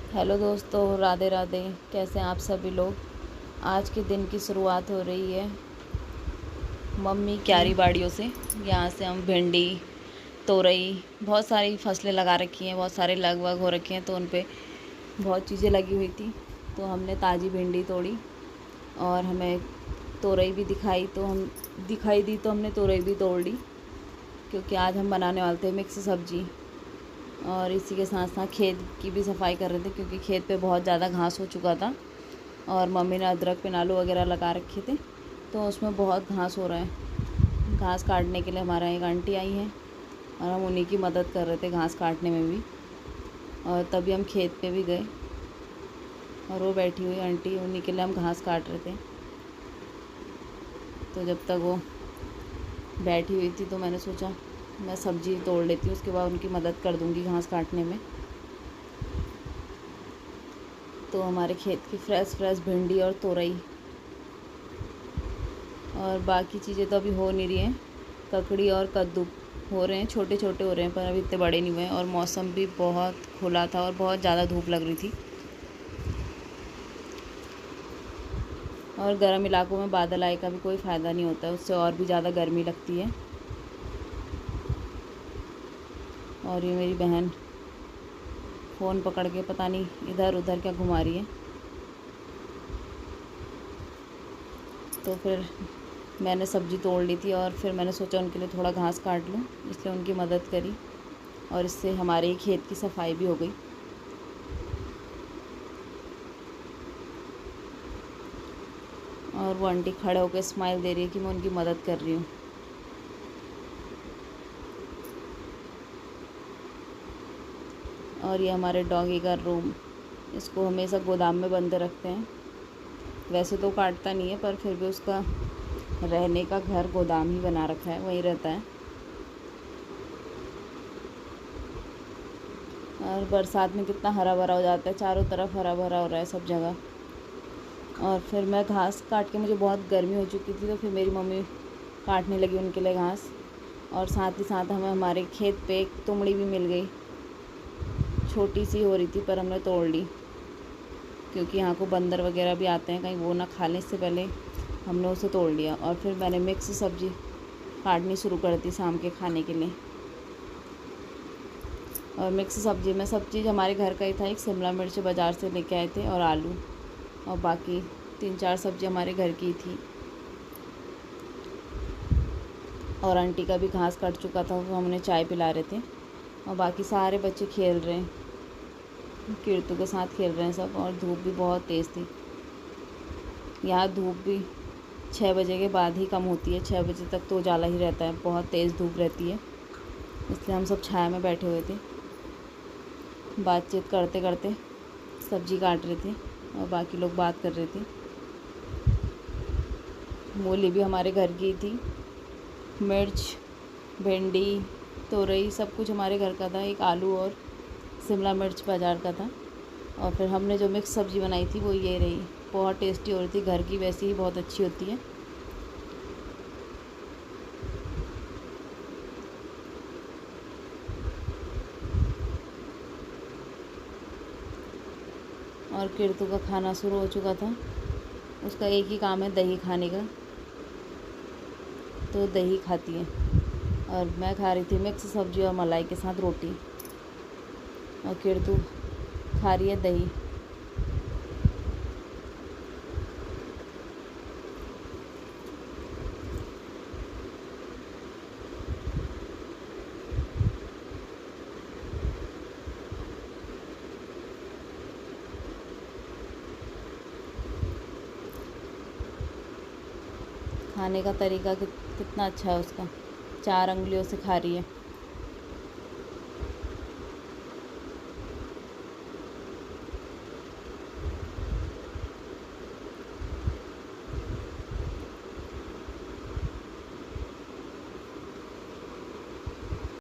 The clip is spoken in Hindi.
हेलो दोस्तों, राधे राधे। कैसे हैं आप सभी लोग। आज के दिन की शुरुआत हो रही है मम्मी क्यारी बाड़ियों से। यहाँ से हम भिंडी, तोरई, बहुत सारी फसलें लगा रखी हैं, बहुत सारे लगभग हो रखे हैं, तो उन पे बहुत चीज़ें लगी हुई थी। तो हमने ताज़ी भिंडी तोड़ी और हमें तोरई भी दिखाई दी, तो हमने तोरई भी तोड़ ली, क्योंकि आज हम बनाने वाले थे मिक्स सब्ज़ी। और इसी के साथ साथ खेत की भी सफाई कर रहे थे, क्योंकि खेत पे बहुत ज़्यादा घास हो चुका था और मम्मी ने अदरक पिनालू वगैरह लगा रखे थे, तो उसमें बहुत घास हो रहा है। घास काटने के लिए हमारा एक आंटी आई हैं और हम उन्हीं की मदद कर रहे थे घास काटने में भी। और तभी हम खेत पे भी गए और वो बैठी हुई आंटी, उन्हीं के लिए हम घास काट रहे थे। तो जब तक वो बैठी हुई थी तो मैंने सोचा मैं सब्ज़ी तोड़ लेती हूँ, उसके बाद उनकी मदद कर दूँगी घास काटने में। तो हमारे खेत की फ्रेश भिंडी और तोरई और बाकी चीज़ें तो अभी हो नहीं रही हैं। ककड़ी और कद्दू हो रहे हैं, छोटे छोटे हो रहे हैं, पर अभी इतने बड़े नहीं हुए हैं। और मौसम भी बहुत खुला था और बहुत ज़्यादा धूप लग रही थी। और गर्म इलाकों में बादल आए का भी कोई फ़ायदा नहीं होता है, उससे और भी ज़्यादा गर्मी लगती है। और ये मेरी बहन फ़ोन पकड़ के पता नहीं इधर उधर क्या घुमा रही है। तो फिर मैंने सब्ज़ी तोड़ ली थी और फिर मैंने सोचा उनके लिए थोड़ा घास काट लूँ, इसलिए उनकी मदद करी और इससे हमारे खेत की सफाई भी हो गई। और वो आंटी खड़े होकर स्माइल दे रही है कि मैं उनकी मदद कर रही हूँ। और ये हमारे डॉगी का रूम, इसको हमेशा गोदाम में बंद रखते हैं। वैसे तो काटता नहीं है, पर फिर भी उसका रहने का घर गोदाम ही बना रखा है, वहीं रहता है। और बरसात में कितना हरा भरा हो जाता है, चारों तरफ हरा भरा हो रहा है सब जगह। और फिर मैं घास काट के, मुझे बहुत गर्मी हो चुकी थी, तो फिर मेरी मम्मी काटने लगी उनके लिए घास। और साथ ही साथ हमें हमारे खेत पे एक तुमड़ी भी मिल गई, छोटी सी हो रही थी, पर हमने तोड़ ली, क्योंकि यहाँ को बंदर वगैरह भी आते हैं, कहीं वो ना खा लें, इससे पहले हमने उसे तोड़ लिया। और फिर मैंने मिक्स सब्ज़ी काटनी शुरू कर दी शाम के खाने के लिए। और मिक्स सब्ज़ी में सब चीज़ हमारे घर का ही था, एक शिमला मिर्च बाज़ार से लेके आए थे और आलू, और बाकी 3-4 सब्ज़ी हमारे घर की थी। और आंटी का भी घास कट चुका था, तो हमने चाय पिला रहे थे। और बाकी सारे बच्चे खेल रहे हैं, कीर्तु के साथ खेल रहे हैं सब। और धूप भी बहुत तेज़ थी, यहाँ धूप भी 6 बजे के बाद ही कम होती है, 6 बजे तक तो उजाला ही रहता है, बहुत तेज़ धूप रहती है। इसलिए हम सब छाया में बैठे हुए थे, बातचीत करते करते सब्ज़ी काट रहे थे और बाकी लोग बात कर रहे थे। मूली भी हमारे घर की थी, मिर्च, भिंडी, तोरई, सब कुछ हमारे घर का था। एक आलू और शिमला मिर्च बाज़ार का था। और फिर हमने जो मिक्स सब्ज़ी बनाई थी वो ये रही, बहुत टेस्टी हो रही थी, घर की वैसी ही बहुत अच्छी होती है। और कीर्तु का खाना शुरू हो चुका था, उसका एक ही काम है दही खाने का, तो दही खाती है। और मैं खा रही थी मिक्स सब्ज़ी और मलाई के साथ रोटी, और कीर्तु खा रही है दही। खाने का तरीका कितना अच्छा है उसका, 4 उंगलियों से खा रही है।